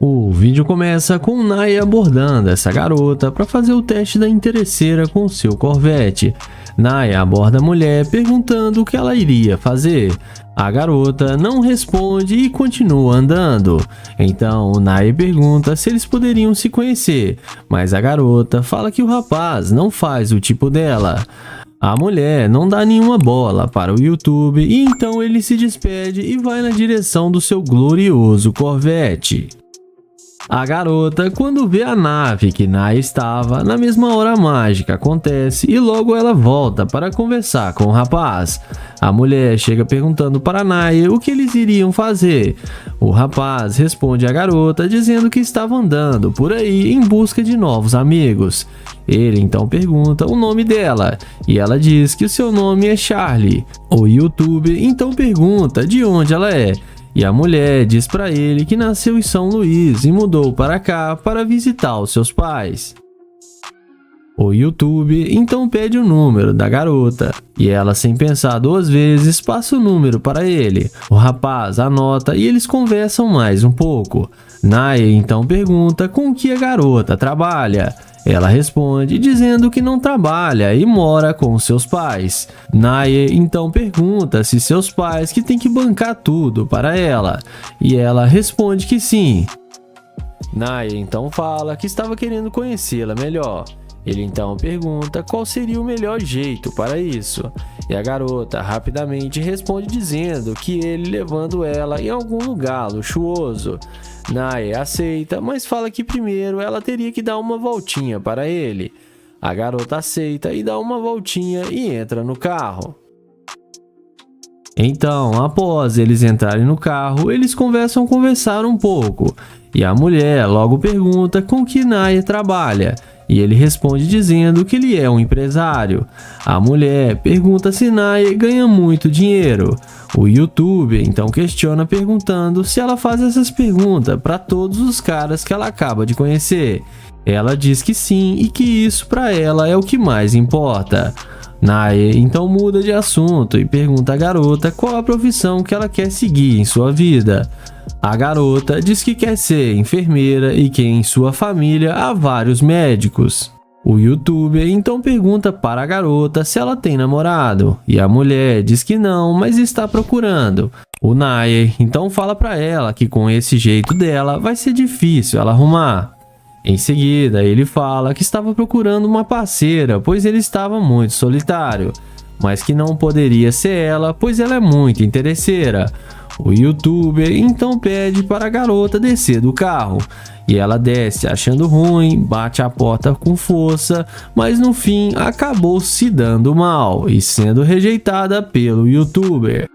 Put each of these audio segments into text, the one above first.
O vídeo começa com Naya abordando essa garota para fazer o teste da interesseira com seu Corvette. Naya aborda a mulher perguntando o que ela iria fazer. A garota não responde e continua andando. Então Naya pergunta se eles poderiam se conhecer, mas a garota fala que o rapaz não faz o tipo dela. A mulher não dá nenhuma bola para o YouTube e então ele se despede e vai na direção do seu glorioso Corvette. A garota, quando vê a nave que Naya estava, na mesma hora mágica acontece e logo ela volta para conversar com o rapaz. A mulher chega perguntando para Naya o que eles iriam fazer. O rapaz responde à garota dizendo que estava andando por aí em busca de novos amigos. Ele então pergunta o nome dela e ela diz que o seu nome é Charlie. O YouTube então pergunta de onde ela é. E a mulher diz para ele que nasceu em São Luís e mudou para cá para visitar os seus pais. O YouTube então pede o número da garota e ela, sem pensar duas vezes, passa o número para ele. O rapaz anota e eles conversam mais um pouco. Naya então pergunta com que a garota trabalha. Ela responde dizendo que não trabalha e mora com seus pais. Naya então pergunta se seus pais que têm que bancar tudo para ela, e ela responde que sim. Naya então fala que estava querendo conhecê-la melhor. Ele então pergunta qual seria o melhor jeito para isso, e a garota rapidamente responde dizendo que ele levando ela em algum lugar luxuoso. Naya aceita, mas fala que primeiro ela teria que dar uma voltinha para ele. A garota aceita e dá uma voltinha e entra no carro. Então, após eles entrarem no carro, eles começam a conversar um pouco, e a mulher logo pergunta com que Naya trabalha. E ele responde dizendo que ele é um empresário. A mulher pergunta se Naya ganha muito dinheiro. O YouTube então questiona perguntando se ela faz essas perguntas para todos os caras que ela acaba de conhecer. Ela diz que sim e que isso para ela é o que mais importa. Naya então muda de assunto e pergunta à garota qual a profissão que ela quer seguir em sua vida. A garota diz que quer ser enfermeira e que em sua família há vários médicos. O YouTuber então pergunta para a garota se ela tem namorado, e a mulher diz que não, mas está procurando. O Naya então fala para ela que com esse jeito dela vai ser difícil ela arrumar. Em seguida, ele fala que estava procurando uma parceira, pois ele estava muito solitário, mas que não poderia ser ela, pois ela é muito interesseira. O YouTuber então pede para a garota descer do carro, e ela desce achando ruim, bate a porta com força, mas no fim acabou se dando mal e sendo rejeitada pelo YouTuber.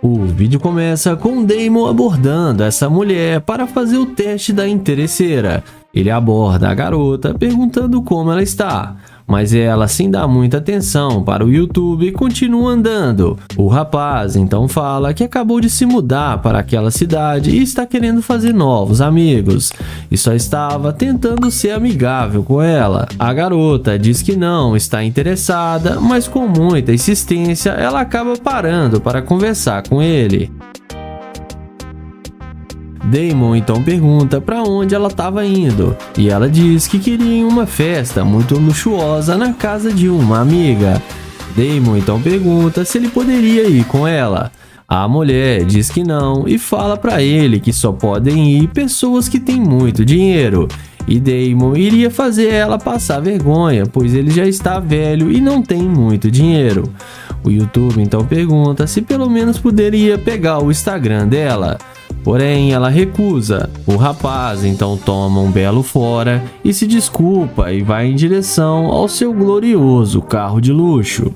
O vídeo começa com Damon abordando essa mulher para fazer o teste da interesseira. Ele aborda a garota perguntando como ela está, mas ela, sem dar muita atenção para o YouTube, continua andando. O rapaz então fala que acabou de se mudar para aquela cidade e está querendo fazer novos amigos, e só estava tentando ser amigável com ela. A garota diz que não está interessada, mas com muita insistência ela acaba parando para conversar com ele. Damon então pergunta para onde ela estava indo, e ela diz que queria ir em uma festa muito luxuosa na casa de uma amiga. Damon então pergunta se ele poderia ir com ela. A mulher diz que não e fala para ele que só podem ir pessoas que têm muito dinheiro, e Damon iria fazer ela passar vergonha, pois ele já está velho e não tem muito dinheiro. O YouTube então pergunta se pelo menos poderia pegar o Instagram dela. Porém, ela recusa. O rapaz então toma um belo fora e se desculpa e vai em direção ao seu glorioso carro de luxo.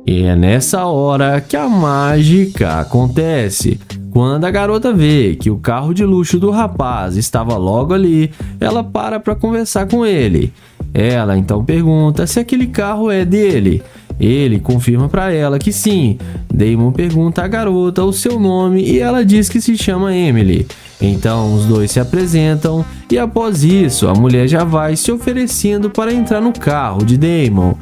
E é nessa hora que a mágica acontece. Quando a garota vê que o carro de luxo do rapaz estava logo ali, ela para conversar com ele. Ela então pergunta se aquele carro é dele. Ele confirma para ela que sim. Damon pergunta à garota o seu nome e ela diz que se chama Emily. Então os dois se apresentam e após isso a mulher já vai se oferecendo para entrar no carro de Damon.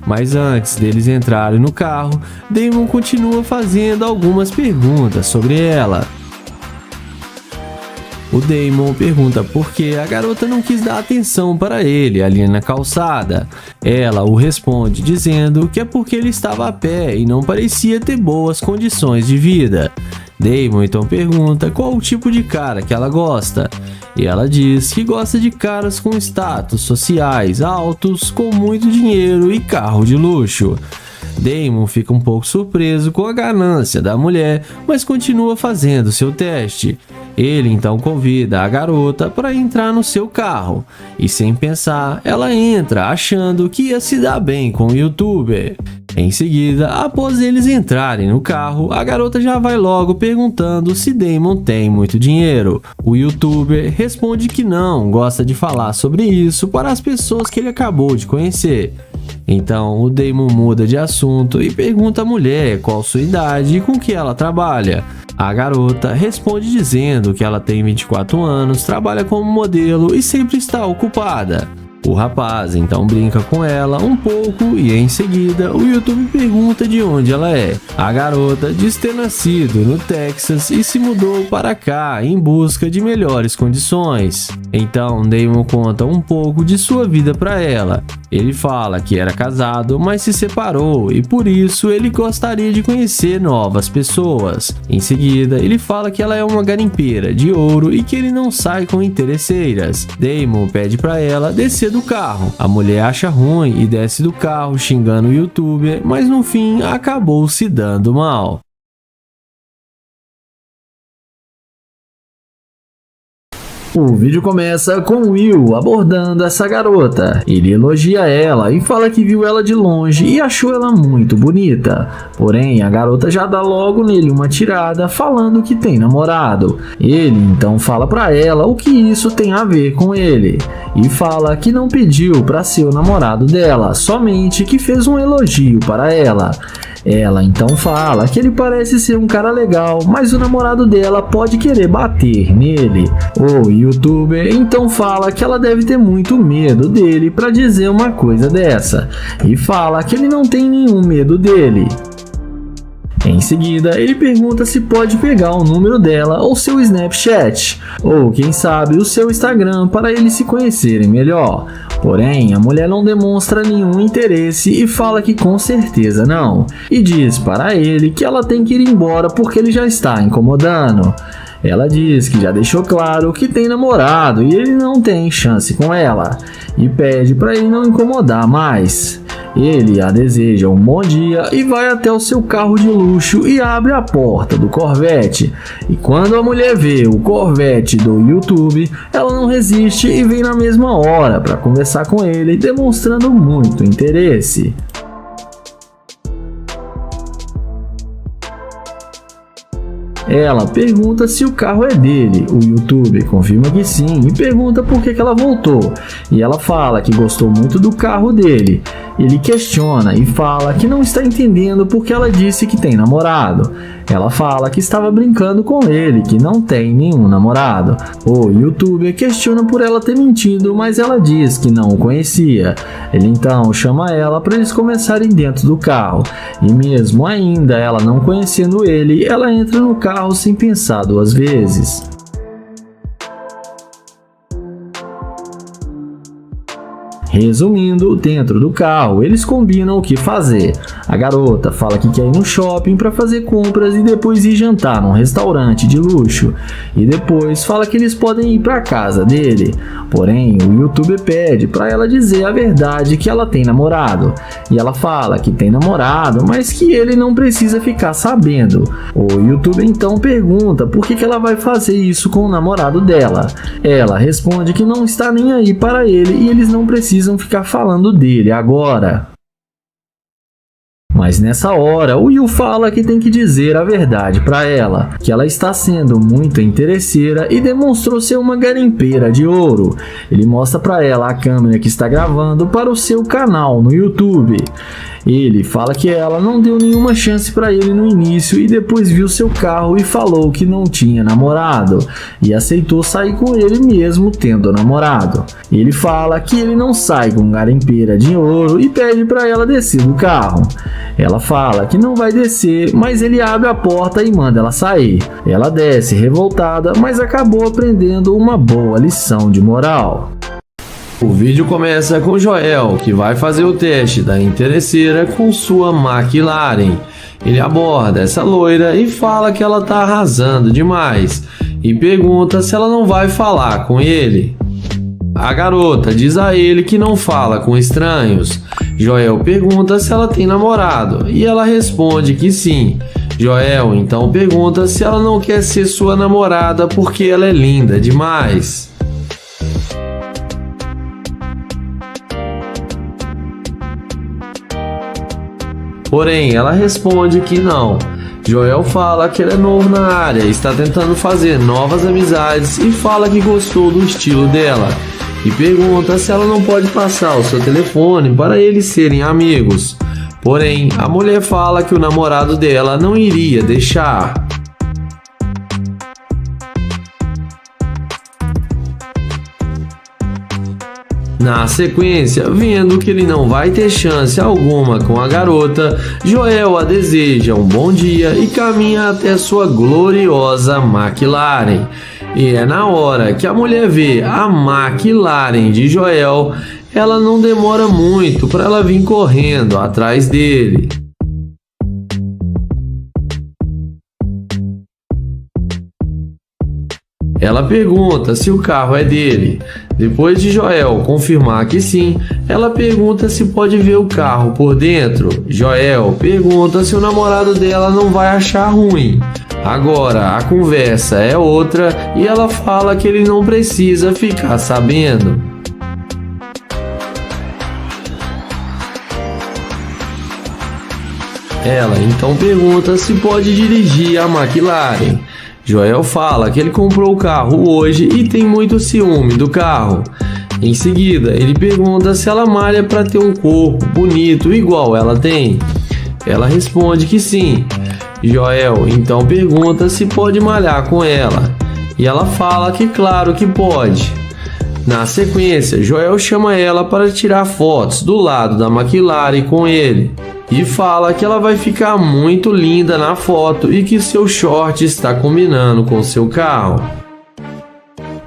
Mas antes deles entrarem no carro, Damon continua fazendo algumas perguntas sobre ela. O Damon pergunta por que a garota não quis dar atenção para ele ali na calçada. Ela o responde dizendo que é porque ele estava a pé e não parecia ter boas condições de vida. Damon então pergunta qual o tipo de cara que ela gosta. E ela diz que gosta de caras com status sociais altos, com muito dinheiro e carro de luxo. Damon fica um pouco surpreso com a ganância da mulher, mas continua fazendo seu teste. Ele então convida a garota para entrar no seu carro, e sem pensar, ela entra achando que ia se dar bem com o youtuber. Em seguida, após eles entrarem no carro, a garota já vai logo perguntando se Damon tem muito dinheiro. O youtuber responde que não, gosta de falar sobre isso para as pessoas que ele acabou de conhecer. Então o Damon muda de assunto e pergunta à mulher qual sua idade e com que ela trabalha. A garota responde dizendo que ela tem 24 anos, trabalha como modelo e sempre está ocupada. O rapaz então brinca com ela um pouco e em seguida o YouTube pergunta de onde ela é. A garota diz ter nascido no Texas e se mudou para cá em busca de melhores condições. Então Damon conta um pouco de sua vida para ela. Ele fala que era casado, mas se separou e por isso ele gostaria de conhecer novas pessoas. Em seguida, ele fala que ela é uma garimpeira de ouro e que ele não sai com interesseiras. Damon pede para ela descer do carro. A mulher acha ruim e desce do carro xingando o youtuber, mas no fim acabou se dando mal. O vídeo começa com Will abordando essa garota. Ele elogia ela e fala que viu ela de longe e achou ela muito bonita. Porém, a garota já dá logo nele uma tirada falando que tem namorado. Ele então fala pra ela o que isso tem a ver com ele. E fala que não pediu pra ser o namorado dela, somente que fez um elogio para ela. Ela então fala que ele parece ser um cara legal, mas o namorado dela pode querer bater nele. O youtuber então fala que ela deve ter muito medo dele para dizer uma coisa dessa, e fala que ele não tem nenhum medo dele. Em seguida, ele pergunta se pode pegar o número dela ou seu Snapchat, ou quem sabe o seu Instagram para eles se conhecerem melhor. Porém, a mulher não demonstra nenhum interesse e fala que com certeza não, e diz para ele que ela tem que ir embora porque ele já está incomodando. Ela diz que já deixou claro que tem namorado e ele não tem chance com ela, e pede para ele não incomodar mais. Ele a deseja um bom dia e vai até o seu carro de luxo e abre a porta do Corvette. E quando a mulher vê o Corvette do YouTube, ela não resiste e vem na mesma hora para conversar com ele, demonstrando muito interesse. Ela pergunta se o carro é dele, o youtuber confirma que sim e pergunta por que ela voltou, e ela fala que gostou muito do carro dele. Ele questiona e fala que não está entendendo porque ela disse que tem namorado. Ela fala que estava brincando com ele, que não tem nenhum namorado. O youtuber questiona por ela ter mentido, mas ela diz que não o conhecia. Ele então chama ela para eles começarem dentro do carro, e mesmo ainda ela não conhecendo ele, ela entra no carro sem pensar duas vezes. Resumindo, dentro do carro, eles combinam o que fazer. A garota fala que quer ir no shopping para fazer compras e depois ir jantar num restaurante de luxo. E depois fala que eles podem ir para casa dele. Porém, o youtuber pede para ela dizer a verdade que ela tem namorado. E ela fala que tem namorado, mas que ele não precisa ficar sabendo. O youtuber então pergunta por que ela vai fazer isso com o namorado dela. Ela responde que não está nem aí para ele e eles não precisam ficar falando dele agora. Mas nessa hora, o Will fala que tem que dizer a verdade para ela, que ela está sendo muito interesseira e demonstrou ser uma garimpeira de ouro. Ele mostra para ela a câmera que está gravando para o seu canal no YouTube. Ele fala que ela não deu nenhuma chance para ele no início e depois viu seu carro e falou que não tinha namorado e aceitou sair com ele mesmo tendo namorado. Ele fala que ele não sai com garimpeira de ouro e pede para ela descer do carro. Ela fala que não vai descer, mas ele abre a porta e manda ela sair. Ela desce revoltada, mas acabou aprendendo uma boa lição de moral. O vídeo começa com Joel, que vai fazer o teste da interesseira com sua McLaren. Ele aborda essa loira e fala que ela tá arrasando demais e pergunta se ela não vai falar com ele. A garota diz a ele que não fala com estranhos. Joel pergunta se ela tem namorado e ela responde que sim. Joel então pergunta se ela não quer ser sua namorada porque ela é linda demais. Porém, ela responde que não. Joel fala que ele é novo na área, está tentando fazer novas amizades e fala que gostou do estilo dela. E pergunta se ela não pode passar o seu telefone para eles serem amigos. Porém, a mulher fala que o namorado dela não iria deixar. Na sequência, vendo que ele não vai ter chance alguma com a garota, Joel a deseja um bom dia e caminha até sua gloriosa McLaren. E é na hora que a mulher vê a McLaren de Joel, ela não demora muito para ela vir correndo atrás dele. Ela pergunta se o carro é dele. Depois de Joel confirmar que sim, ela pergunta se pode ver o carro por dentro. Joel pergunta se o namorado dela não vai achar ruim. Agora a conversa é outra e ela fala que ele não precisa ficar sabendo. Ela então pergunta se pode dirigir a McLaren. Joel fala que ele comprou o carro hoje e tem muito ciúme do carro. Em seguida, ele pergunta se ela malha para ter um corpo bonito igual ela tem. Ela responde que sim. Joel então pergunta se pode malhar com ela. E ela fala que claro que pode. Na sequência, Joel chama ela para tirar fotos do lado da McLaren com ele. E fala que ela vai ficar muito linda na foto e que seu short está combinando com seu carro.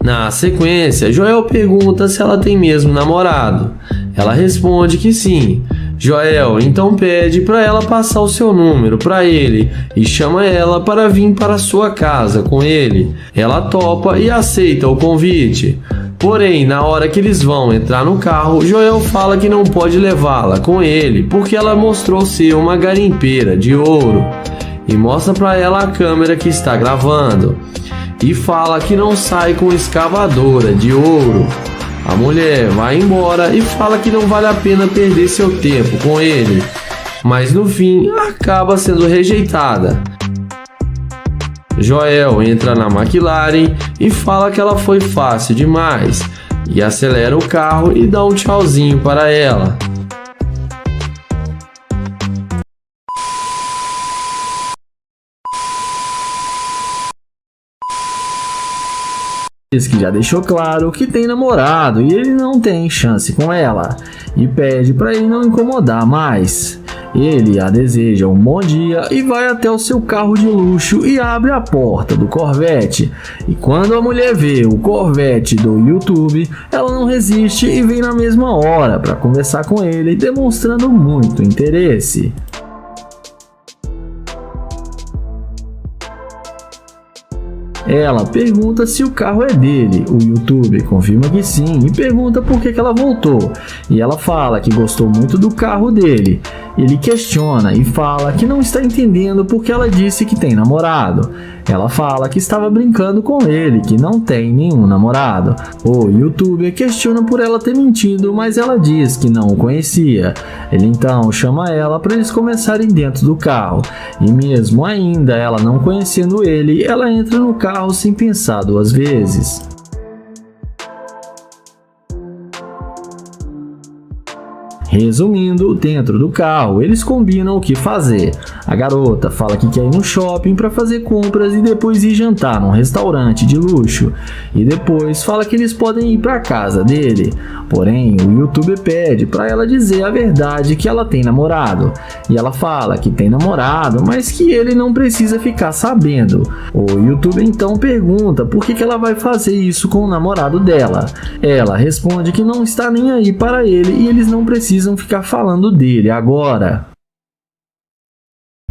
Na sequência, Joel pergunta se ela tem mesmo namorado. Ela responde que sim. Joel então pede para ela passar o seu número para ele e chama ela para vir para sua casa com ele. Ela topa e aceita o convite. Porém, na hora que eles vão entrar no carro, Joel fala que não pode levá-la com ele porque ela mostrou ser uma garimpeira de ouro e mostra para ela a câmera que está gravando e fala que não sai com escavadora de ouro. A mulher vai embora e fala que não vale a pena perder seu tempo com ele, mas no fim acaba sendo rejeitada. Joel entra na McLaren e fala que ela foi fácil demais e acelera o carro e dá um tchauzinho para ela. Diz que já deixou claro que tem namorado e ele não tem chance com ela e pede para ele não incomodar mais. Ele a deseja um bom dia e vai até o seu carro de luxo e abre a porta do Corvette. E quando a mulher vê o Corvette do YouTube, ela não resiste e vem na mesma hora para conversar com ele, demonstrando muito interesse. Ela pergunta se o carro é dele, o YouTube confirma que sim e pergunta por que ela voltou. E ela fala que gostou muito do carro dele. Ele questiona e fala que não está entendendo porque ela disse que tem namorado. Ela fala que estava brincando com ele, que não tem nenhum namorado. O YouTuber questiona por ela ter mentido, mas ela diz que não o conhecia. Ele então chama ela para eles começarem dentro do carro. E mesmo ainda ela não conhecendo ele, ela entra no carro sem pensar duas vezes. Resumindo, dentro do carro, eles combinam o que fazer. A garota fala que quer ir no shopping para fazer compras e depois ir jantar num restaurante de luxo. E depois fala que eles podem ir para casa dele. Porém, o youtuber pede para ela dizer a verdade que ela tem namorado. E ela fala que tem namorado, mas que ele não precisa ficar sabendo. O youtuber então pergunta por que ela vai fazer isso com o namorado dela. Ela responde que não está nem aí para ele e eles não precisam ficar falando dele agora.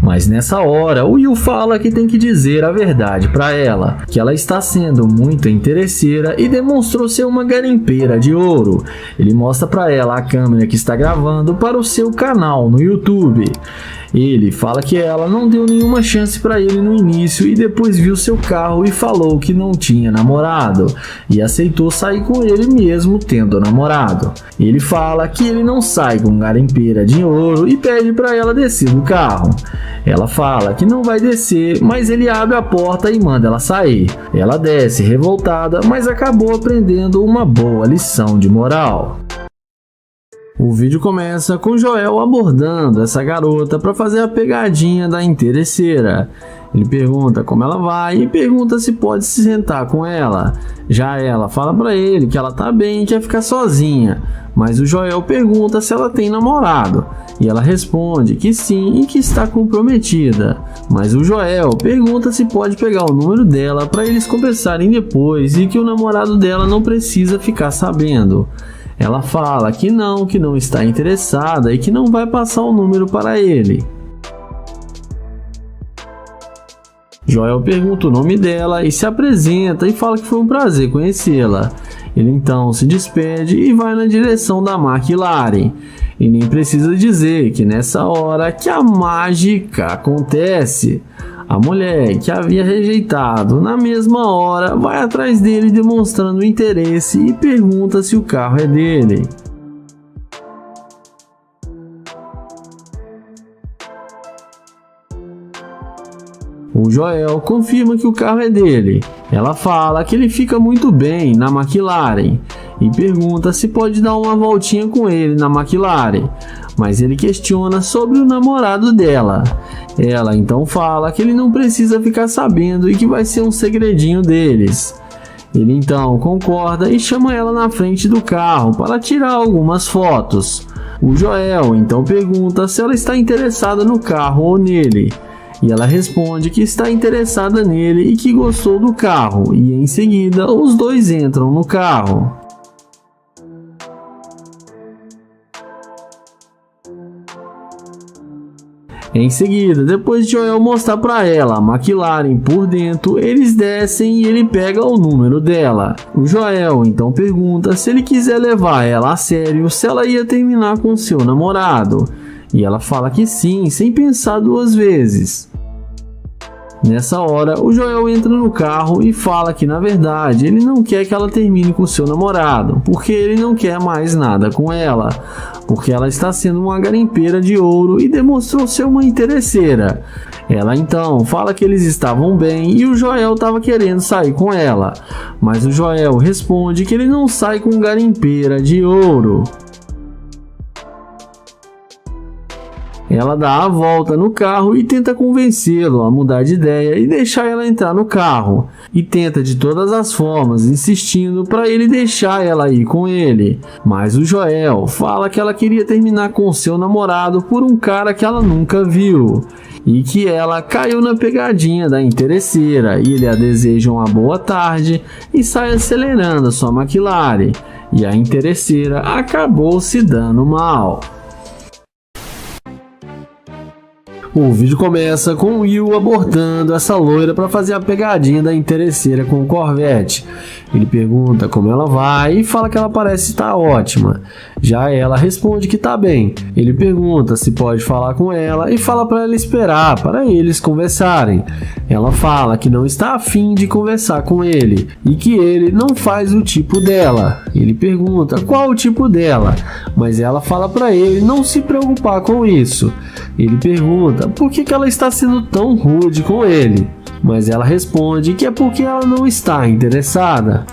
Mas nessa hora, o Will fala que tem que dizer a verdade para ela, que ela está sendo muito interesseira e demonstrou ser uma garimpeira de ouro. Ele mostra para ela a câmera que está gravando para o seu canal no YouTube. Ele fala que ela não deu nenhuma chance para ele no início e depois viu seu carro e falou que não tinha namorado e aceitou sair com ele mesmo tendo namorado. Ele fala que ele não sai com garimpeira de ouro e pede para ela descer do carro. Ela fala que não vai descer, mas ele abre a porta e manda ela sair. Ela desce revoltada, mas acabou aprendendo uma boa lição de moral. O vídeo começa com Joel abordando essa garota para fazer a pegadinha da interesseira. Ele pergunta como ela vai e pergunta se pode se sentar com ela. Já ela fala para ele que ela tá bem e quer ficar sozinha, mas o Joel pergunta se ela tem namorado e ela responde que sim e que está comprometida. Mas o Joel pergunta se pode pegar o número dela para eles conversarem depois e que o namorado dela não precisa ficar sabendo. Ela fala que não está interessada e que não vai passar o número para ele. Joel pergunta o nome dela e se apresenta e fala que foi um prazer conhecê-la. Ele então se despede e vai na direção da McLaren. E nem precisa dizer que nessa hora que a mágica acontece. A mulher que havia rejeitado na mesma hora vai atrás dele demonstrando interesse e pergunta se o carro é dele. O Joel confirma que o carro é dele. Ela fala que ele fica muito bem na McLaren e pergunta se pode dar uma voltinha com ele na McLaren, mas ele questiona sobre o namorado dela. Ela então fala que ele não precisa ficar sabendo e que vai ser um segredinho deles. Ele então concorda e chama ela na frente do carro para tirar algumas fotos. O Joel então pergunta se ela está interessada no carro ou nele. E ela responde que está interessada nele e que gostou do carro, e em seguida os dois entram no carro. Em seguida, depois de Joel mostrar para ela a McLaren por dentro, eles descem e ele pega o número dela. O Joel então pergunta se ele quiser levar ela a sério, se ela ia terminar com seu namorado. E ela fala que sim, sem pensar duas vezes. Nessa hora, o Joel entra no carro e fala que na verdade ele não quer que ela termine com seu namorado, porque ele não quer mais nada com ela, porque ela está sendo uma garimpeira de ouro e demonstrou ser uma interesseira. Ela então fala que eles estavam bem e o Joel estava querendo sair com ela, mas o Joel responde que ele não sai com garimpeira de ouro. Ela dá a volta no carro e tenta convencê-lo a mudar de ideia e deixar ela entrar no carro. E tenta de todas as formas, insistindo para ele deixar ela ir com ele. Mas o Joel fala que ela queria terminar com seu namorado por um cara que ela nunca viu. E que ela caiu na pegadinha da interesseira e ele a deseja uma boa tarde e sai acelerando sua McLaren. E a interesseira acabou se dando mal. O vídeo começa com Will abordando essa loira para fazer a pegadinha da interesseira com o Corvette. Ele pergunta como ela vai e fala que ela parece estar ótima. Já ela responde que está bem. Ele pergunta se pode falar com ela e fala para ela esperar para eles conversarem. Ela fala que não está afim de conversar com ele e que ele não faz o tipo dela. Ele pergunta qual o tipo dela, mas ela fala para ele não se preocupar com isso. Ele pergunta por que ela está sendo tão rude com ele, mas ela responde que é porque ela não está interessada.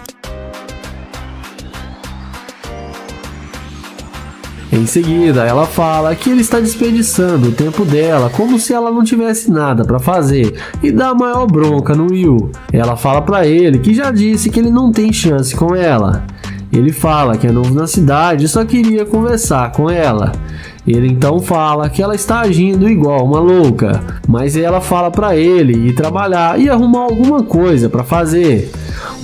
Em seguida, ela fala que ele está desperdiçando o tempo dela como se ela não tivesse nada para fazer e dá a maior bronca no Will. Ela fala para ele que já disse que ele não tem chance com ela. Ele fala que é novo na cidade e só queria conversar com ela. Ele então fala que ela está agindo igual uma louca, mas ela fala para ele ir trabalhar e arrumar alguma coisa para fazer.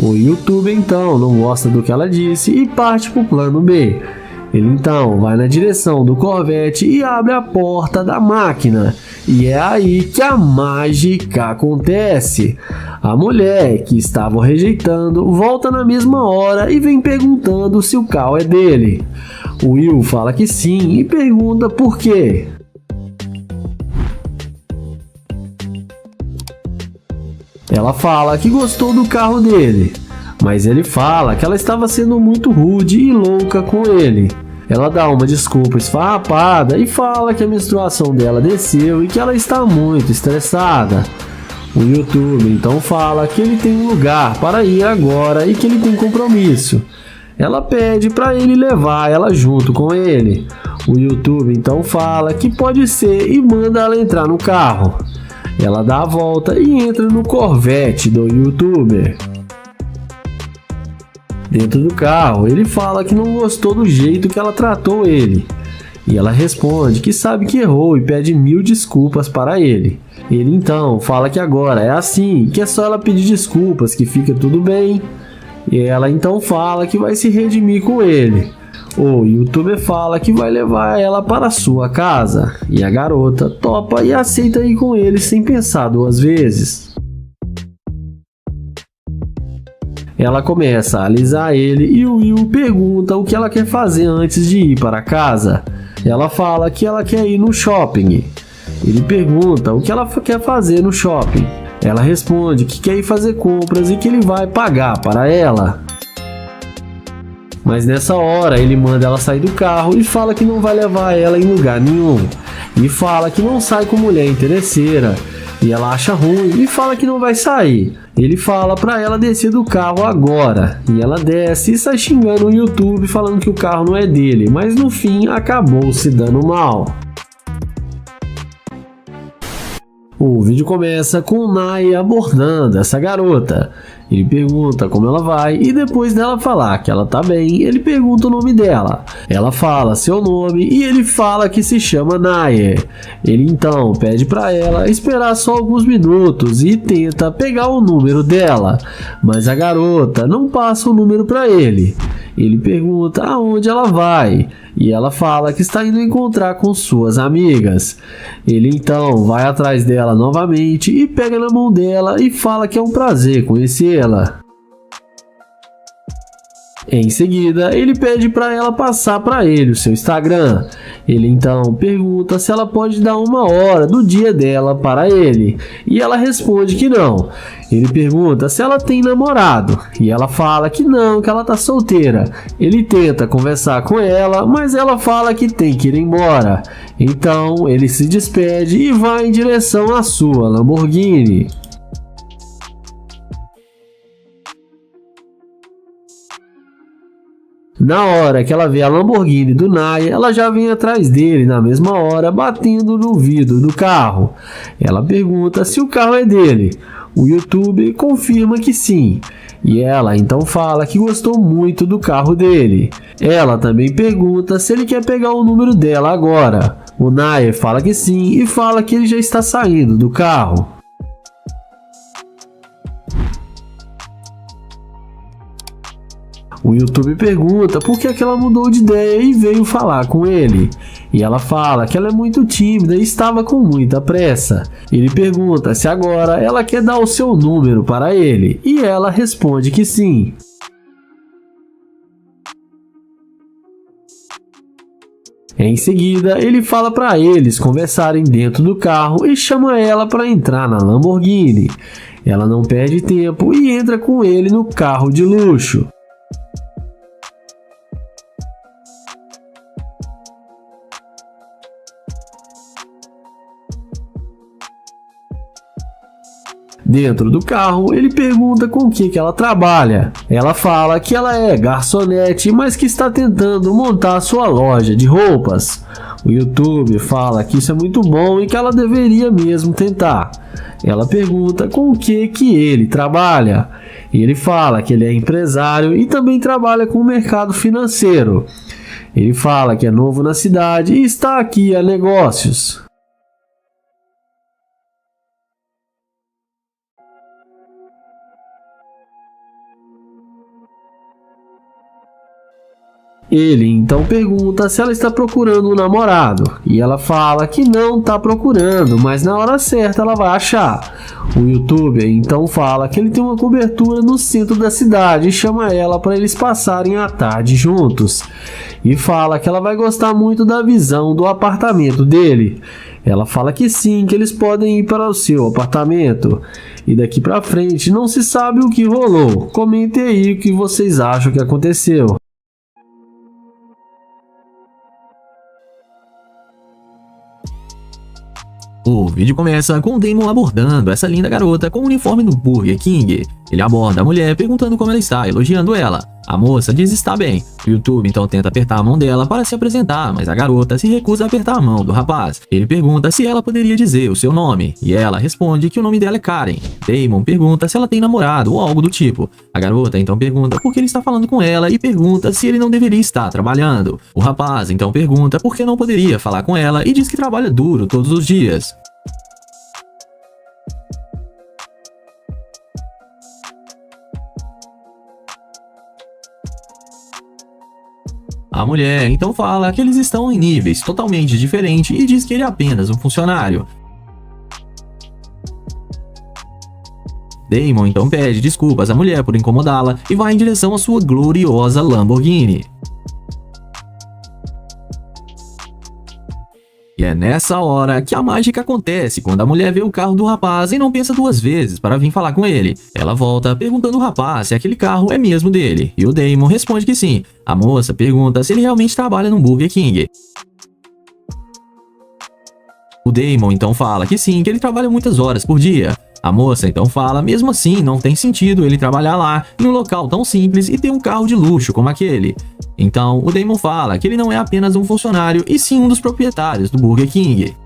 O YouTuber então não gosta do que ela disse e parte para o plano B. Ele então vai na direção do Corvette e abre a porta da máquina. E é aí que a mágica acontece. A mulher que estava o rejeitando volta na mesma hora e vem perguntando se o carro é dele. O Will fala que sim e pergunta por quê. Ela fala que gostou do carro dele, mas ele fala que ela estava sendo muito rude e louca com ele. Ela dá uma desculpa esfarrapada e fala que a menstruação dela desceu e que ela está muito estressada. O YouTube então fala que ele tem um lugar para ir agora e que ele tem compromisso. Ela pede para ele levar ela junto com ele. O YouTube então fala que pode ser e manda ela entrar no carro. Ela dá a volta e entra no Corvette do YouTuber. Dentro do carro, ele fala que não gostou do jeito que ela tratou ele. E ela responde que sabe que errou e pede 1000 desculpas para ele. Ele então fala que agora é assim, que é só ela pedir desculpas que fica tudo bem. E ela então fala que vai se redimir com ele. O YouTuber fala que vai levar ela para a sua casa. E a garota topa e aceita ir com ele sem pensar 2 vezes. Ela começa a alisar ele e o Will pergunta o que ela quer fazer antes de ir para casa. Ela fala que ela quer ir no shopping. Ele pergunta o que ela quer fazer no shopping. Ela responde que quer ir fazer compras e que ele vai pagar para ela. Mas nessa hora ele manda ela sair do carro e fala que não vai levar ela em lugar nenhum. E fala que não sai com mulher interesseira. E ela acha ruim e fala que não vai sair. Ele fala pra ela descer do carro agora. E ela desce e sai xingando o YouTube falando que o carro não é dele. Mas no fim acabou se dando mal. O vídeo começa com o Naya abordando essa garota. Ele pergunta como ela vai e depois dela falar que ela tá bem, ele pergunta o nome dela. Ela fala seu nome e ele fala que se chama Naya. Ele então pede para ela esperar só alguns minutos e tenta pegar o número dela, mas a garota não passa o número para ele. Ele pergunta aonde ela vai e ela fala que está indo encontrar com suas amigas. Ele então vai atrás dela novamente e pega na mão dela e fala que é um prazer conhecê-la. Em seguida, ele pede para ela passar para ele o seu Instagram. Ele então pergunta se ela pode dar 1 hora do dia dela para ele, e ela responde que não. Ele pergunta se ela tem namorado, e ela fala que não, que ela tá solteira. Ele tenta conversar com ela, mas ela fala que tem que ir embora. Então, ele se despede e vai em direção à sua Lamborghini. Na hora que ela vê a Lamborghini do Naya, ela já vem atrás dele na mesma hora, batendo no vidro do carro. Ela pergunta se o carro é dele. O YouTube confirma que sim. E ela então fala que gostou muito do carro dele. Ela também pergunta se ele quer pegar o número dela agora. O Naya fala que sim e fala que ele já está saindo do carro. O YouTube pergunta por que ela mudou de ideia e veio falar com ele. E ela fala que ela é muito tímida e estava com muita pressa. Ele pergunta se agora ela quer dar o seu número para ele. E ela responde que sim. Em seguida, ele fala para eles conversarem dentro do carro e chama ela para entrar na Lamborghini. Ela não perde tempo e entra com ele no carro de luxo. Dentro do carro, ele pergunta com o que ela trabalha. Ela fala que ela é garçonete, mas que está tentando montar sua loja de roupas. O YouTube fala que isso é muito bom e que ela deveria mesmo tentar. Ela pergunta com o que ele trabalha. E ele fala que ele é empresário e também trabalha com o mercado financeiro. Ele fala que é novo na cidade e está aqui a negócios. Ele então pergunta se ela está procurando um namorado, e ela fala que não está procurando, mas na hora certa ela vai achar. O YouTuber então fala que ele tem uma cobertura no centro da cidade e chama ela para eles passarem a tarde juntos. E fala que ela vai gostar muito da visão do apartamento dele. Ela fala que sim, que eles podem ir para o seu apartamento. E daqui para frente não se sabe o que rolou. Comentem aí o que vocês acham que aconteceu. O vídeo começa com o Damon abordando essa linda garota com o uniforme do Burger King. Ele aborda a mulher perguntando como ela está, elogiando ela. A moça diz estar bem. O YouTube então tenta apertar a mão dela para se apresentar, mas a garota se recusa a apertar a mão do rapaz. Ele pergunta se ela poderia dizer o seu nome, e ela responde que o nome dela é Karen. Damon pergunta se ela tem namorado ou algo do tipo. A garota então pergunta por que ele está falando com ela e pergunta se ele não deveria estar trabalhando. O rapaz então pergunta por que não poderia falar com ela e diz que trabalha duro todos os dias. A mulher então fala que eles estão em níveis totalmente diferentes e diz que ele é apenas um funcionário. Damon então pede desculpas à mulher por incomodá-la e vai em direção à sua gloriosa Lamborghini. E é nessa hora que a mágica acontece, quando a mulher vê o carro do rapaz e não pensa duas vezes para vir falar com ele. Ela volta perguntando ao rapaz se aquele carro é mesmo dele, e o Damon responde que sim. A moça pergunta se ele realmente trabalha no Burger King. O Damon então fala que sim, que ele trabalha muitas horas por dia. A moça então fala, mesmo assim, não tem sentido ele trabalhar lá, em um local tão simples e ter um carro de luxo como aquele. Então, o Damon fala que ele não é apenas um funcionário, e sim um dos proprietários do Burger King.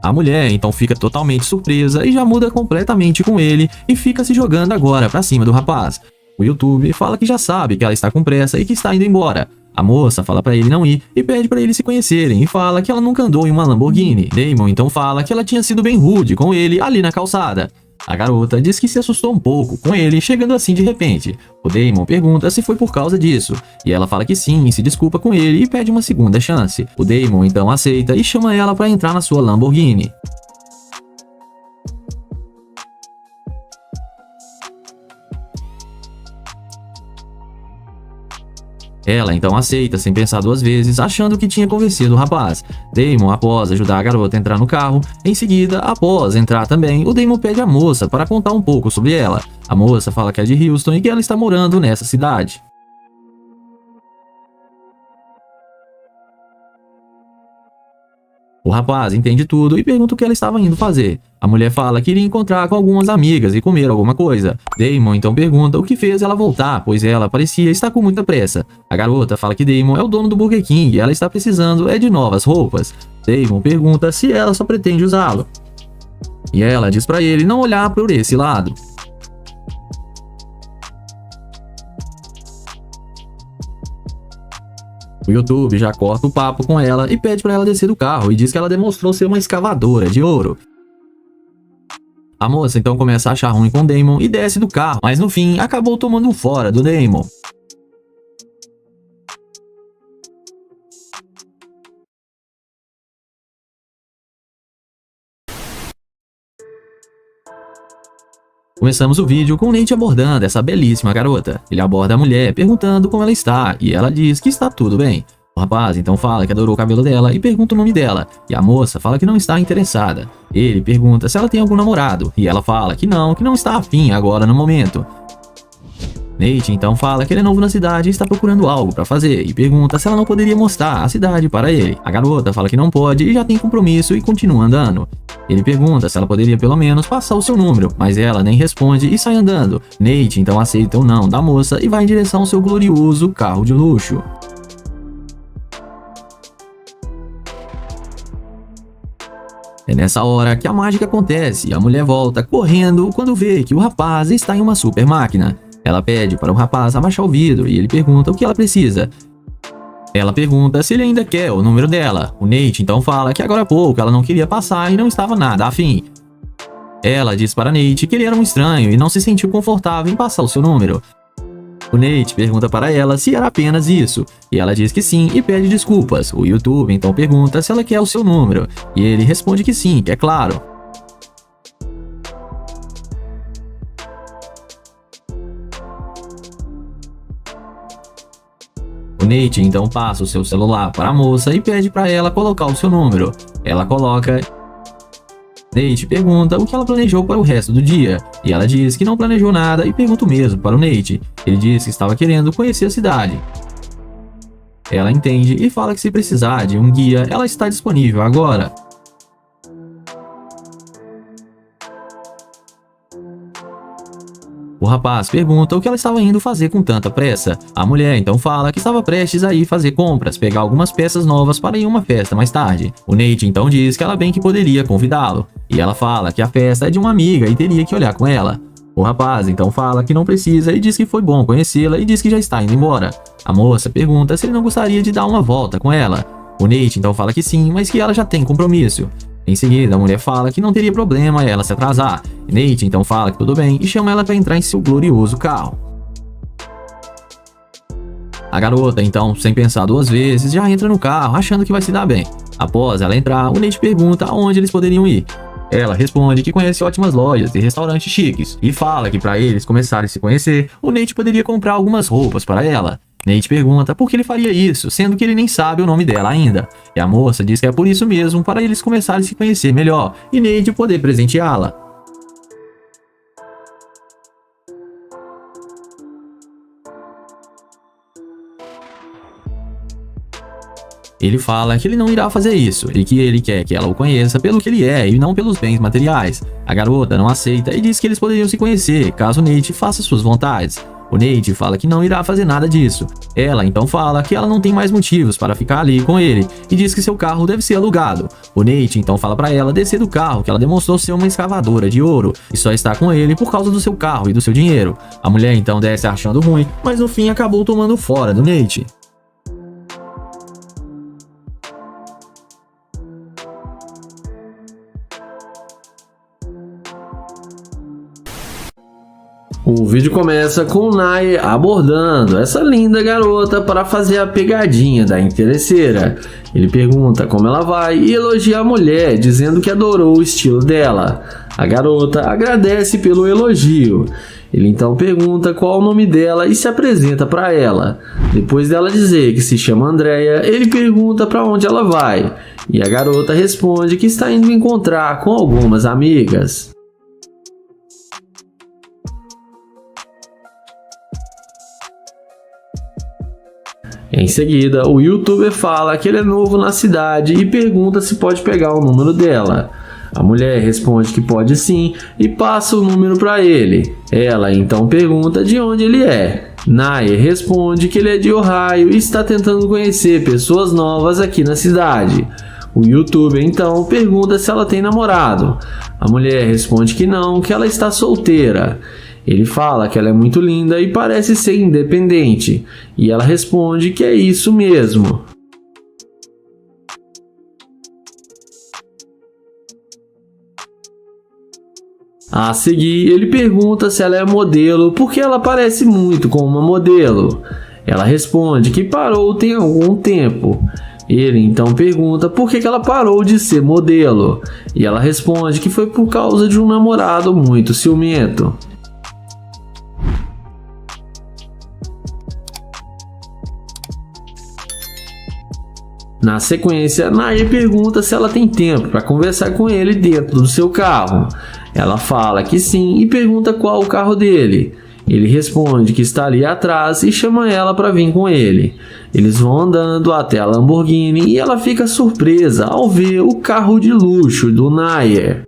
A mulher então fica totalmente surpresa e já muda completamente com ele e fica se jogando agora pra cima do rapaz. O YouTube fala que já sabe que ela está com pressa e que está indo embora. A moça fala pra ele não ir e pede pra eles se conhecerem e fala que ela nunca andou em uma Lamborghini. Damon então fala que ela tinha sido bem rude com ele ali na calçada. A garota diz que se assustou um pouco com ele chegando assim de repente. O Damon pergunta se foi por causa disso, e ela fala que sim e se desculpa com ele e pede uma segunda chance. O Damon então aceita e chama ela para entrar na sua Lamborghini. Ela então aceita sem pensar duas vezes, achando que tinha convencido o rapaz. Damon, após ajudar a garota a entrar no carro, em seguida, após entrar também, o Damon pede à moça para contar um pouco sobre ela. A moça fala que é de Houston e que ela está morando nessa cidade. O rapaz entende tudo e pergunta o que ela estava indo fazer. A mulher fala que iria encontrar com algumas amigas e comer alguma coisa. Damon então pergunta o que fez ela voltar, pois ela parecia estar com muita pressa. A garota fala que Damon é o dono do Burger King e ela está precisando de novas roupas. Damon pergunta se ela só pretende usá-lo. E ela diz para ele não olhar por esse lado. O YouTube já corta o papo com ela e pede para ela descer do carro e diz que ela demonstrou ser uma escavadora de ouro. A moça então começa a achar ruim com Damon e desce do carro, mas no fim acabou tomando um fora do Damon. Começamos o vídeo com o Nate abordando essa belíssima garota. Ele aborda a mulher perguntando como ela está e ela diz que está tudo bem. O rapaz então fala que adorou o cabelo dela e pergunta o nome dela, e a moça fala que não está interessada. Ele pergunta se ela tem algum namorado e ela fala que não está afim agora no momento. Nate então fala que ele é novo na cidade e está procurando algo para fazer e pergunta se ela não poderia mostrar a cidade para ele. A garota fala que não pode e já tem compromisso e continua andando. Ele pergunta se ela poderia pelo menos passar o seu número, mas ela nem responde e sai andando. Nate então aceita o não da moça e vai em direção ao seu glorioso carro de luxo. É nessa hora que a mágica acontece e a mulher volta correndo quando vê que o rapaz está em uma super máquina. Ela pede para o rapaz abaixar o vidro e ele pergunta o que ela precisa. Ela pergunta se ele ainda quer o número dela. O Nate então fala que agora há pouco ela não queria passar e não estava nada afim. Ela diz para Nate que ele era um estranho e não se sentiu confortável em passar o seu número. O Nate pergunta para ela se era apenas isso, e ela diz que sim e pede desculpas. O YouTube então pergunta se ela quer o seu número, e ele responde que sim, que é claro. O Nate então passa o seu celular para a moça e pede para ela colocar o seu número. Ela coloca. Nate pergunta o que ela planejou para o resto do dia, e ela diz que não planejou nada e pergunta o mesmo para o Nate. Ele diz que estava querendo conhecer a cidade. Ela entende e fala que se precisar de um guia, ela está disponível agora. O rapaz pergunta o que ela estava indo fazer com tanta pressa. A mulher então fala que estava prestes a ir fazer compras, pegar algumas peças novas para ir a uma festa mais tarde. O Nate então diz que ela bem que poderia convidá-lo, e ela fala que a festa é de uma amiga e teria que olhar com ela. O rapaz então fala que não precisa e diz que foi bom conhecê-la e diz que já está indo embora. A moça pergunta se ele não gostaria de dar uma volta com ela. O Nate então fala que sim, mas que ela já tem compromisso. Em seguida, a mulher fala que não teria problema ela se atrasar. Nate então fala que tudo bem e chama ela para entrar em seu glorioso carro. A garota então, sem pensar duas vezes, já entra no carro achando que vai se dar bem. Após ela entrar, o Nate pergunta aonde eles poderiam ir. Ela responde que conhece ótimas lojas e restaurantes chiques e fala que para eles começarem a se conhecer, o Nate poderia comprar algumas roupas para ela. Nate pergunta por que ele faria isso, sendo que ele nem sabe o nome dela ainda. E a moça diz que é por isso mesmo, para eles começarem a se conhecer melhor e Nate poder presenteá-la. Ele fala que ele não irá fazer isso e que ele quer que ela o conheça pelo que ele é e não pelos bens materiais. A garota não aceita e diz que eles poderiam se conhecer caso Nate faça suas vontades. O Nate fala que não irá fazer nada disso. Ela então fala que ela não tem mais motivos para ficar ali com ele e diz que seu carro deve ser alugado. O Nate então fala para ela descer do carro, que ela demonstrou ser uma escavadora de ouro e só está com ele por causa do seu carro e do seu dinheiro. A mulher então desce achando ruim, mas no fim acabou tomando fora do Nate. O vídeo começa com o Nae abordando essa linda garota para fazer a pegadinha da interesseira. Ele pergunta como ela vai e elogia a mulher, dizendo que adorou o estilo dela. A garota agradece pelo elogio. Ele então pergunta qual o nome dela e se apresenta para ela. Depois dela dizer que se chama Andrea, ele pergunta para onde ela vai. E a garota responde que está indo encontrar com algumas amigas. Em seguida, o youtuber fala que ele é novo na cidade e pergunta se pode pegar o número dela. A mulher responde que pode sim e passa o número para ele. Ela então pergunta de onde ele é. Nae responde que ele é de Ohio e está tentando conhecer pessoas novas aqui na cidade. O youtuber então pergunta se ela tem namorado. A mulher responde que não, que ela está solteira. Ele fala que ela é muito linda e parece ser independente, e ela responde que é isso mesmo. A seguir, ele pergunta se ela é modelo porque ela parece muito com uma modelo. Ela responde que parou tem algum tempo. Ele então pergunta por que ela parou de ser modelo, e ela responde que foi por causa de um namorado muito ciumento. Na sequência, Nae pergunta se ela tem tempo para conversar com ele dentro do seu carro. Ela fala que sim e pergunta qual o carro dele. Ele responde que está ali atrás e chama ela para vir com ele. Eles vão andando até a Lamborghini e ela fica surpresa ao ver o carro de luxo do Nair.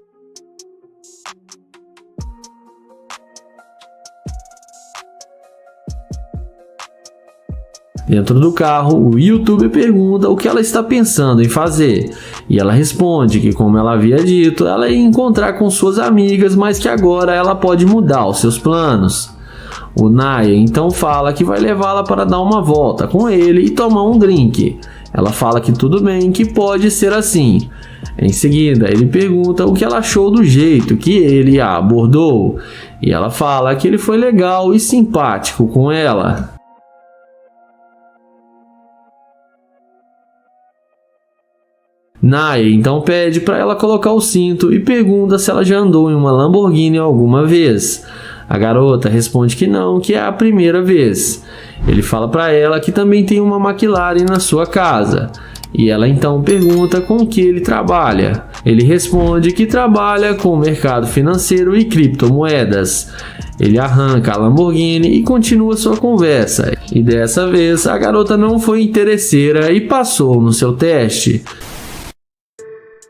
Dentro do carro, o youtuber pergunta o que ela está pensando em fazer, e ela responde que, como ela havia dito, ela ia encontrar com suas amigas, mas que agora ela pode mudar os seus planos. O Nair então fala que vai levá-la para dar uma volta com ele e tomar um drink. Ela fala que tudo bem, que pode ser assim. Em seguida, ele pergunta o que ela achou do jeito que ele a abordou, e ela fala que ele foi legal e simpático com ela. Nair então pede para ela colocar o cinto e pergunta se ela já andou em uma Lamborghini alguma vez. A garota responde que não, que é a primeira vez. Ele fala para ela que também tem uma McLaren na sua casa. E ela então pergunta com o que ele trabalha. Ele responde que trabalha com o mercado financeiro e criptomoedas. Ele arranca a Lamborghini e continua sua conversa. E dessa vez a garota não foi interesseira e passou no seu teste.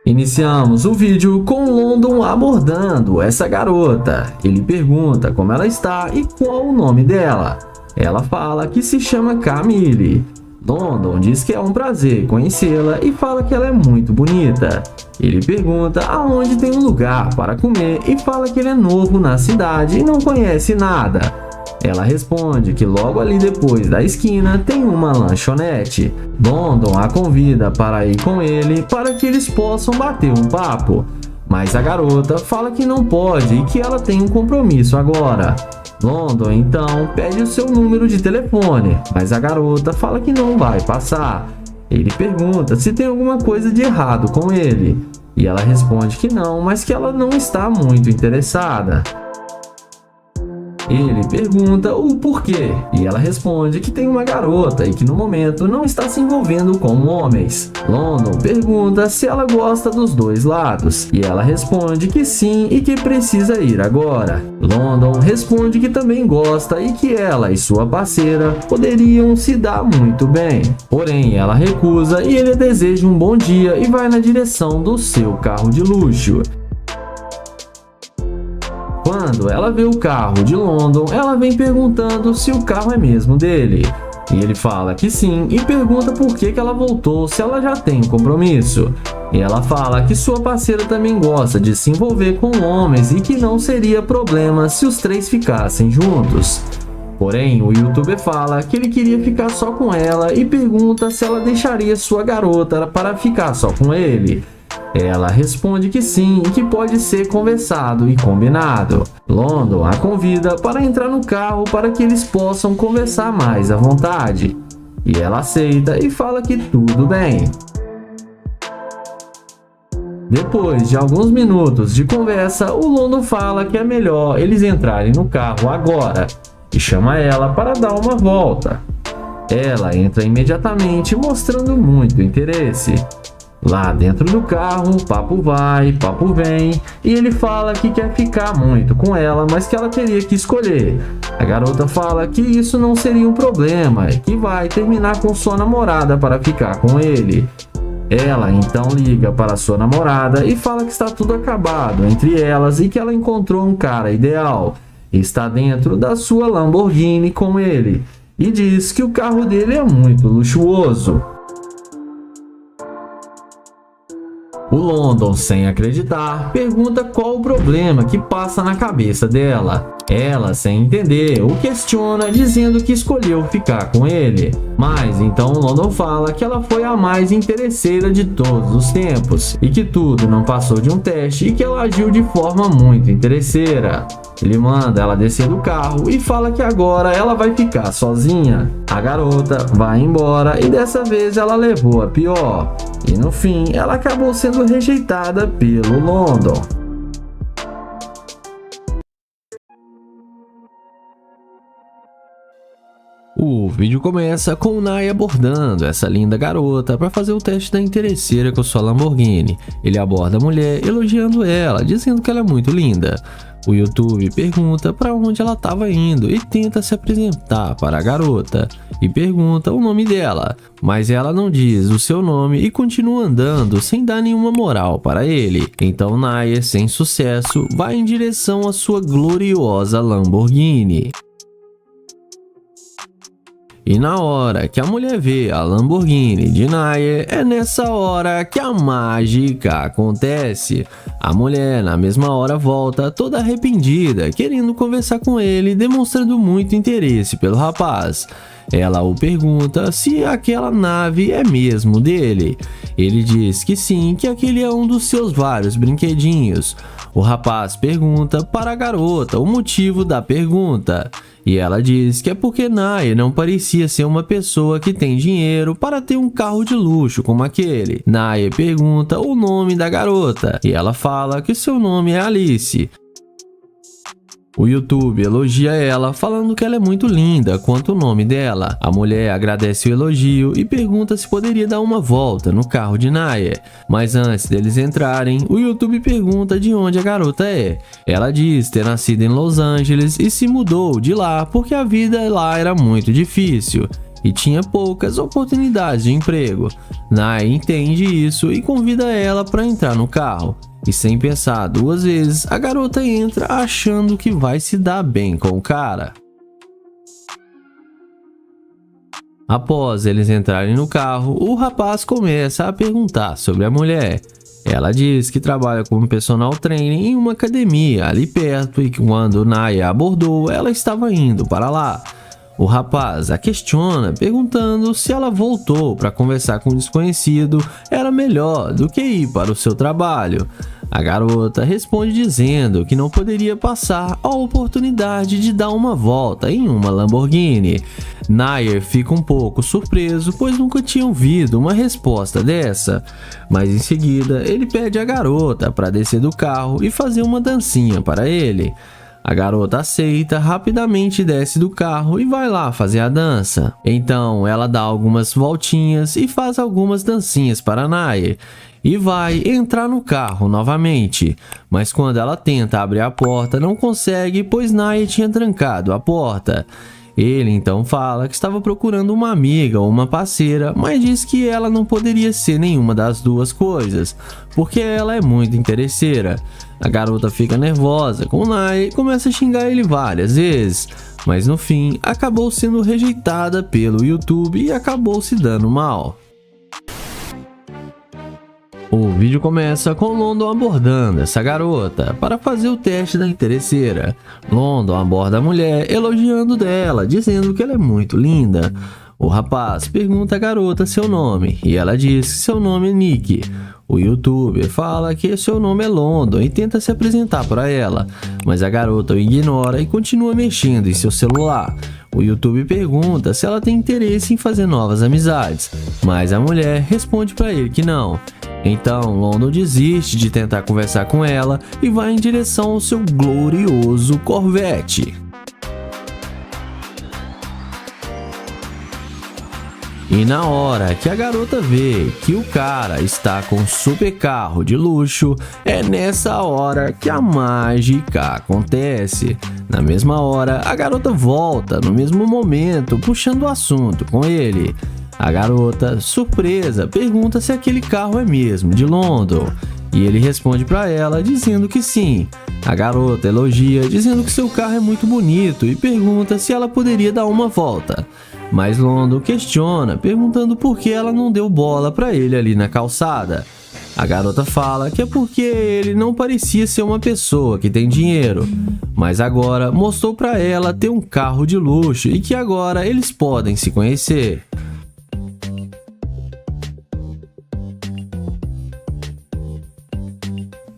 Iniciamos o vídeo com London abordando essa garota. Ele pergunta como ela está e qual o nome dela. Ela fala que se chama Camille. London diz que é um prazer conhecê-la e fala que ela é muito bonita. Ele pergunta aonde tem um lugar para comer e fala que ele é novo na cidade e não conhece nada. Ela responde que logo ali depois da esquina tem uma lanchonete. London a convida para ir com ele para que eles possam bater um papo. Mas a garota fala que não pode e que ela tem um compromisso agora. London então pede o seu número de telefone, mas a garota fala que não vai passar. Ele pergunta se tem alguma coisa de errado com ele. E ela responde que não, mas que ela não está muito interessada. Ele pergunta o porquê, e ela responde que tem uma garota e que no momento não está se envolvendo com homens. London pergunta se ela gosta dos dois lados, e ela responde que sim e que precisa ir agora. London responde que também gosta e que ela e sua parceira poderiam se dar muito bem. Porém, ela recusa e ele deseja um bom dia e vai na direção do seu carro de luxo. Quando ela vê o carro de London, ela vem perguntando se o carro é mesmo dele. E ele fala que sim e pergunta por que ela voltou se ela já tem um compromisso. E ela fala que sua parceira também gosta de se envolver com homens e que não seria problema se os três ficassem juntos. Porém, o youtuber fala que ele queria ficar só com ela e pergunta se ela deixaria sua garota para ficar só com ele. Ela responde que sim e que pode ser conversado e combinado. London a convida para entrar no carro para que eles possam conversar mais à vontade. E ela aceita e fala que tudo bem. Depois de alguns minutos de conversa, o London fala que é melhor eles entrarem no carro agora e chama ela para dar uma volta. Ela entra imediatamente mostrando muito interesse. Lá dentro do carro, papo vai, papo vem, e ele fala que quer ficar muito com ela, mas que ela teria que escolher. A garota fala que isso não seria um problema e que vai terminar com sua namorada para ficar com ele. Ela então liga para sua namorada e fala que está tudo acabado entre elas e que ela encontrou um cara ideal. Está dentro da sua Lamborghini com ele e diz que o carro dele é muito luxuoso. O London, sem acreditar, pergunta qual o problema que passa na cabeça dela. Ela, sem entender, o questiona dizendo que escolheu ficar com ele. Mas então London fala que ela foi a mais interesseira de todos os tempos e que tudo não passou de um teste e que ela agiu de forma muito interesseira. Ele manda ela descer do carro e fala que agora ela vai ficar sozinha. A garota vai embora e dessa vez ela levou a pior. E no fim ela acabou sendo rejeitada pelo London. O vídeo começa com o Nair abordando essa linda garota para fazer o teste da interesseira com sua Lamborghini. Ele aborda a mulher elogiando ela, dizendo que ela é muito linda. O YouTube pergunta para onde ela estava indo e tenta se apresentar para a garota e pergunta o nome dela, mas ela não diz o seu nome e continua andando sem dar nenhuma moral para ele. Então Naya, sem sucesso, vai em direção à sua gloriosa Lamborghini. E na hora que a mulher vê a Lamborghini de Naya, é nessa hora que a mágica acontece. A mulher na mesma hora volta toda arrependida, querendo conversar com ele, demonstrando muito interesse pelo rapaz. Ela o pergunta se aquela nave é mesmo dele. Ele diz que sim, que aquele é um dos seus vários brinquedinhos. O rapaz pergunta para a garota o motivo da pergunta. E ela diz que é porque Naya não parecia ser uma pessoa que tem dinheiro para ter um carro de luxo como aquele. Naya pergunta o nome da garota e ela fala que seu nome é Alice. O YouTube elogia ela, falando que ela é muito linda quanto o nome dela. A mulher agradece o elogio e pergunta se poderia dar uma volta no carro de Naya. Mas antes deles entrarem, o YouTube pergunta de onde a garota é. Ela diz ter nascido em Los Angeles e se mudou de lá porque a vida lá era muito difícil e tinha poucas oportunidades de emprego. Naya entende isso e convida ela para entrar no carro. E sem pensar duas vezes, a garota entra achando que vai se dar bem com o cara. Após eles entrarem no carro, o rapaz começa a perguntar sobre a mulher. Ela diz que trabalha como personal trainer em uma academia ali perto e que quando Naya abordou, ela estava indo para lá. O rapaz a questiona, perguntando se ela voltou para conversar com um desconhecido era melhor do que ir para o seu trabalho. A garota responde dizendo que não poderia passar a oportunidade de dar uma volta em uma Lamborghini. Nair fica um pouco surpreso, pois nunca tinha ouvido uma resposta dessa. Mas em seguida, ele pede a garota para descer do carro e fazer uma dancinha para ele. A garota aceita, rapidamente desce do carro e vai lá fazer a dança. Então ela dá algumas voltinhas e faz algumas dancinhas para Naya e vai entrar no carro novamente. Mas quando ela tenta abrir a porta, não consegue, pois Naya tinha trancado a porta. Ele então fala que estava procurando uma amiga ou uma parceira, mas diz que ela não poderia ser nenhuma das duas coisas, porque ela é muito interesseira. A garota fica nervosa com o Naya e começa a xingar ele várias vezes, mas no fim acabou sendo rejeitada pelo YouTube e acabou se dando mal. O vídeo começa com London abordando essa garota para fazer o teste da interesseira. London aborda a mulher elogiando dela, dizendo que ela é muito linda. O rapaz pergunta à garota seu nome e ela diz que seu nome é Nick. O youtuber fala que seu nome é London e tenta se apresentar para ela, mas a garota o ignora e continua mexendo em seu celular. O YouTube pergunta se ela tem interesse em fazer novas amizades, mas a mulher responde para ele que não. Então London desiste de tentar conversar com ela e vai em direção ao seu glorioso Corvette. E na hora que a garota vê que o cara está com um super carro de luxo, é nessa hora que a mágica acontece. Na mesma hora, a garota volta no mesmo momento, puxando o assunto com ele. A garota, surpresa, pergunta se aquele carro é mesmo de London. E ele responde para ela dizendo que sim. A garota elogia, dizendo que seu carro é muito bonito e pergunta se ela poderia dar uma volta. Mas London questiona, perguntando por que ela não deu bola para ele ali na calçada. A garota fala que é porque ele não parecia ser uma pessoa que tem dinheiro, mas agora mostrou para ela ter um carro de luxo e que agora eles podem se conhecer.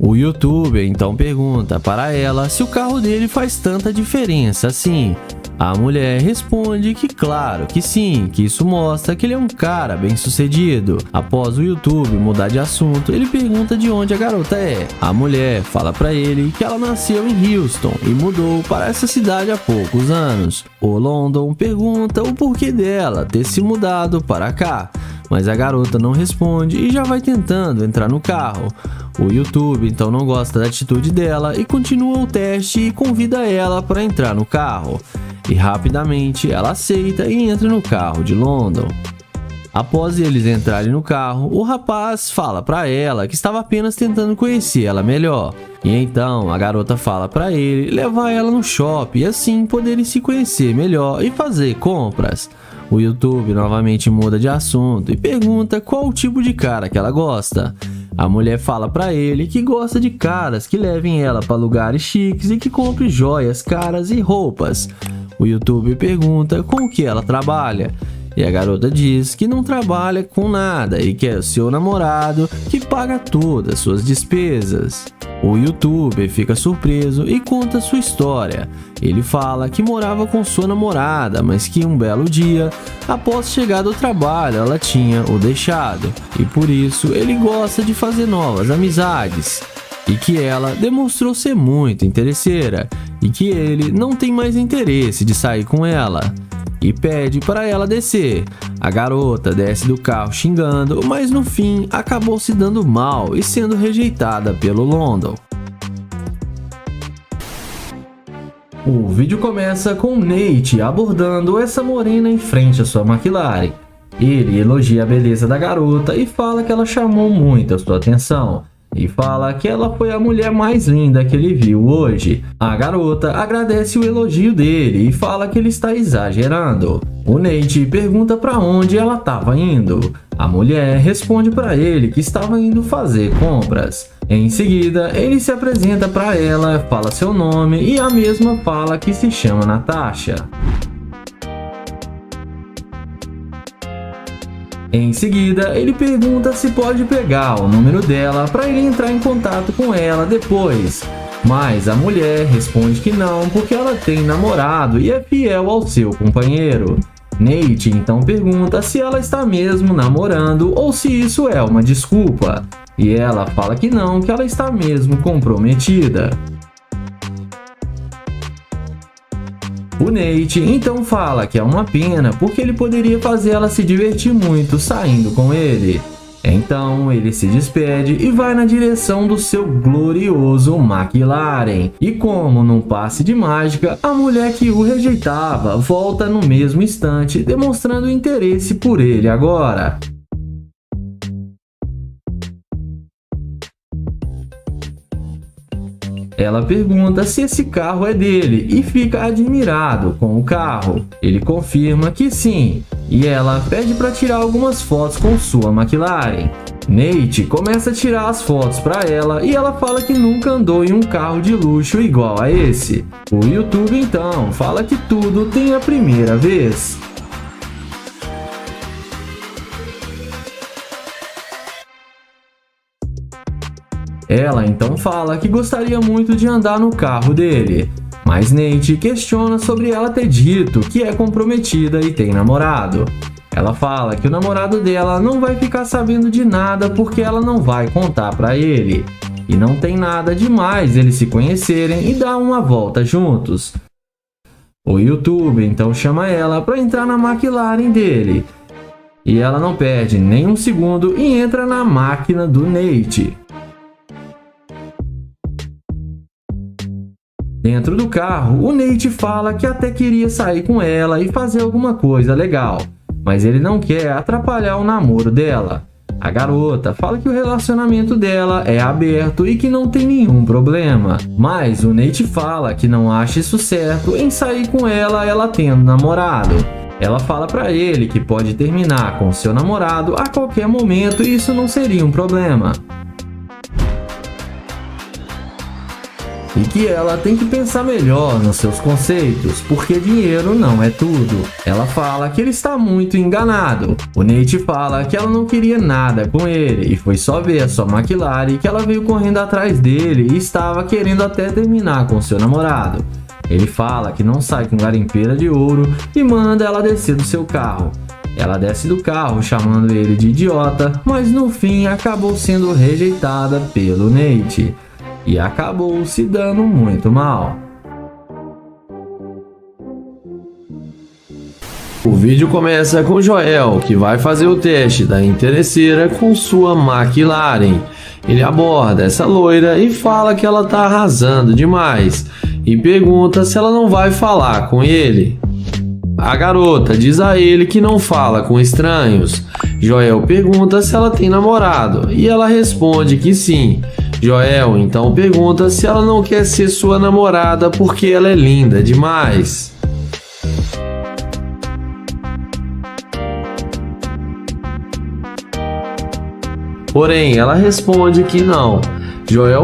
O youtuber então pergunta para ela se o carro dele faz tanta diferença assim. A mulher responde que claro que sim, que isso mostra que ele é um cara bem sucedido. Após o YouTube mudar de assunto, ele pergunta de onde a garota é. A mulher fala para ele que ela nasceu em Houston e mudou para essa cidade há poucos anos. O London pergunta o porquê dela ter se mudado para cá, mas a garota não responde e já vai tentando entrar no carro. O YouTube então não gosta da atitude dela e continua o teste e convida ela para entrar no carro. E rapidamente ela aceita e entra no carro de London. Após eles entrarem no carro, o rapaz fala para ela que estava apenas tentando conhecer ela melhor. E então a garota fala para ele levar ela no shopping e assim poderem se conhecer melhor e fazer compras. O YouTube novamente muda de assunto e pergunta qual o tipo de cara que ela gosta. A mulher fala para ele que gosta de caras que levem ela para lugares chiques e que compre joias caras e roupas. O YouTube pergunta com o que ela trabalha. E a garota diz que não trabalha com nada e que é o seu namorado que paga todas suas despesas. O YouTuber fica surpreso e conta sua história. Ele fala que morava com sua namorada, mas que um belo dia, após chegar do trabalho, ela tinha o deixado. E por isso ele gosta de fazer novas amizades. E que ela demonstrou ser muito interesseira e que ele não tem mais interesse de sair com ela. E pede para ela descer. A garota desce do carro xingando, mas no fim acabou se dando mal e sendo rejeitada pelo London. O vídeo começa com Nate abordando essa morena em frente à sua McLaren. Ele elogia a beleza da garota e fala que ela chamou muito a sua atenção. E fala que ela foi a mulher mais linda que ele viu hoje. A garota agradece o elogio dele e fala que ele está exagerando. O Nate pergunta para onde ela estava indo. A mulher responde para ele que estava indo fazer compras. Em seguida, ele se apresenta para ela, fala seu nome e a mesma fala que se chama Natasha. Em seguida, ele pergunta se pode pegar o número dela para ele entrar em contato com ela depois. Mas a mulher responde que não, porque ela tem namorado e é fiel ao seu companheiro. Nate então pergunta se ela está mesmo namorando ou se isso é uma desculpa. E ela fala que não, que ela está mesmo comprometida. O Nate então fala que é uma pena porque ele poderia fazer ela se divertir muito saindo com ele. Então ele se despede e vai na direção do seu glorioso McLaren. E como num passe de mágica, a mulher que o rejeitava volta no mesmo instante, demonstrando interesse por ele agora. Ela pergunta se esse carro é dele e fica admirado com o carro. Ele confirma que sim, e ela pede para tirar algumas fotos com sua McLaren. Nate começa a tirar as fotos para ela e ela fala que nunca andou em um carro de luxo igual a esse. O YouTube então fala que tudo tem a primeira vez. Ela então fala que gostaria muito de andar no carro dele, mas Nate questiona sobre ela ter dito que é comprometida e tem namorado. Ela fala que o namorado dela não vai ficar sabendo de nada porque ela não vai contar pra ele. E não tem nada demais eles se conhecerem e dar uma volta juntos. O YouTube então chama ela para entrar na McLaren dele. E ela não perde nem um segundo e entra na máquina do Nate. Dentro do carro, o Nate fala que até queria sair com ela e fazer alguma coisa legal, mas ele não quer atrapalhar o namoro dela. A garota fala que o relacionamento dela é aberto e que não tem nenhum problema, mas o Nate fala que não acha isso certo em sair com ela tendo namorado. Ela fala pra ele que pode terminar com seu namorado a qualquer momento e isso não seria um problema. E que ela tem que pensar melhor nos seus conceitos, porque dinheiro não é tudo. Ela fala que ele está muito enganado. O Nate fala que ela não queria nada com ele e foi só ver a sua McLaren que ela veio correndo atrás dele e estava querendo até terminar com seu namorado. Ele fala que não sai com garimpeira de ouro e manda ela descer do seu carro. Ela desce do carro chamando ele de idiota, mas no fim acabou sendo rejeitada pelo Nate. E acabou se dando muito mal. O vídeo começa com Joel, que vai fazer o teste da interesseira com sua McLaren. Ele aborda essa loira e fala que ela tá arrasando demais e pergunta se ela não vai falar com ele. A garota diz a ele que não fala com estranhos. Joel pergunta se ela tem namorado e ela responde que sim. Joel então pergunta se ela não quer ser sua namorada porque ela é linda demais. Porém, ela responde que não. Joel